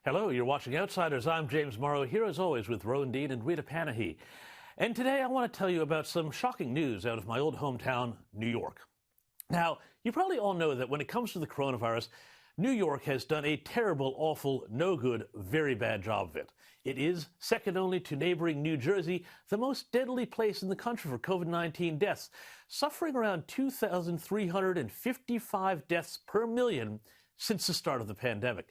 Hello, you're watching Outsiders. I'm James Morrow, here as always with Rowan Dean and Rita Panahi. And today I want to tell you about some shocking news out of my old hometown, New York. Now, you probably all know that when it comes to the coronavirus, New York has done a terrible, awful, no good, very bad job of it. It is, second only to neighboring New Jersey, the most deadly place in the country for COVID-19 deaths, suffering around 2,355 deaths per million since the start of the pandemic.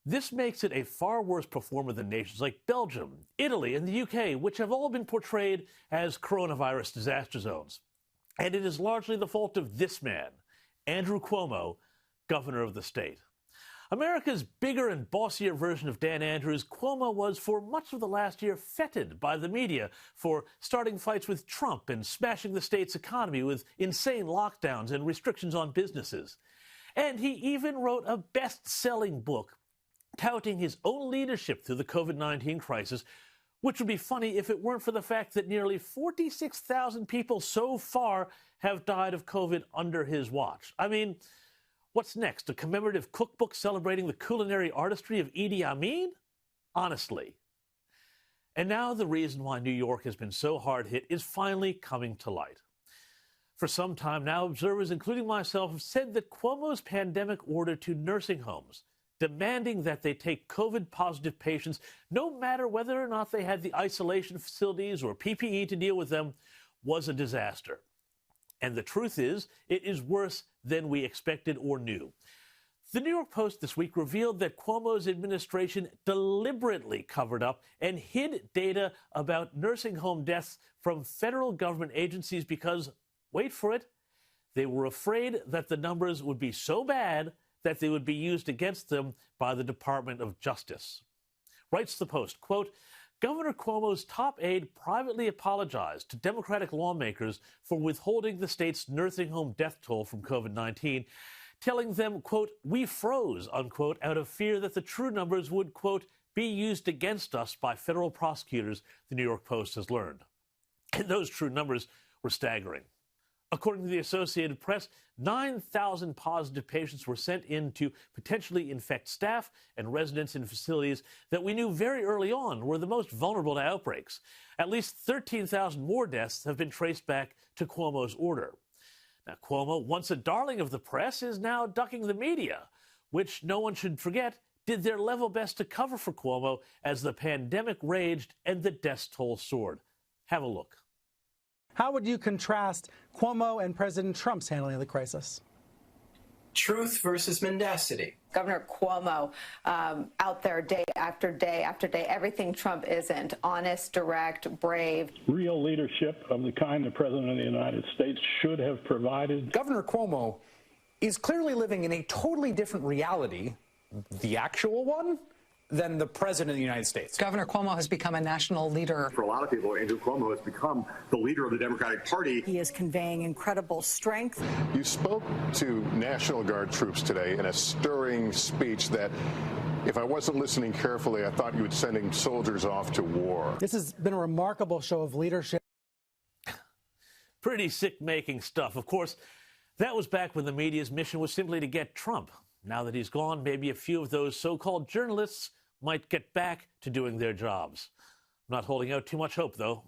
This makes it a far worse performer than nations like Belgium, Italy, and the UK, which have all been portrayed as coronavirus disaster zones. And it is largely the fault of this man, Andrew Cuomo, governor of the state. America's bigger and bossier version of Dan Andrews, Cuomo was for much of the last year feted by the media for starting fights with Trump and smashing the state's economy with insane lockdowns and restrictions on businesses. And he even wrote a best-selling book touting his own leadership through the COVID-19 crisis, which would be funny if it weren't for the fact that nearly 46,000 people so far have died of COVID under his watch. I mean, what's next? A commemorative cookbook celebrating the culinary artistry of Idi Amin? Honestly. And now the reason why New York has been so hard hit is finally coming to light. For some time now, observers, including myself, have said that Cuomo's pandemic order to nursing homes, demanding that they take COVID-positive patients, no matter whether or not they had the isolation facilities or PPE to deal with them, was a disaster. And the truth is, it is worse than we expected or knew. The New York Post this week revealed that Cuomo's administration deliberately covered up and hid data about nursing home deaths from federal government agencies because, wait for it, they were afraid that the numbers would be so bad that they would be used against them by the Department of Justice. Writes the Post, quote, Governor Cuomo's top aide privately apologized to Democratic lawmakers for withholding the state's nursing home death toll from COVID-19, telling them, quote, we froze, unquote, out of fear that the true numbers would, quote, be used against us by federal prosecutors, the New York Post has learned. And those true numbers were staggering. According to the Associated Press, 9,000 positive patients were sent in to potentially infect staff and residents in facilities that we knew very early on were the most vulnerable to outbreaks. At least 13,000 more deaths have been traced back to Cuomo's order. Now, Cuomo, once a darling of the press, is now ducking the media, which no one should forget did their level best to cover for Cuomo as the pandemic raged and the death toll soared. Have a look. How would you contrast Cuomo and President Trump's handling of the crisis? Truth versus mendacity. Governor Cuomo out there day after day after day, everything Trump isn't. Honest, direct, brave. Real leadership of the kind the President of the United States should have provided. Governor Cuomo is clearly living in a totally different reality, the actual one, than the President of the United States. Governor Cuomo has become a national leader. For a lot of people, Andrew Cuomo has become the leader of the Democratic Party. He is conveying incredible strength. You spoke to National Guard troops today in a stirring speech that, if I wasn't listening carefully, I thought you were sending soldiers off to war. This has been a remarkable show of leadership. Pretty sick-making stuff. Of course, that was back when the media's mission was simply to get Trump. Now that he's gone, maybe a few of those so-called journalists might get back to doing their jobs. I'm not holding out too much hope, though.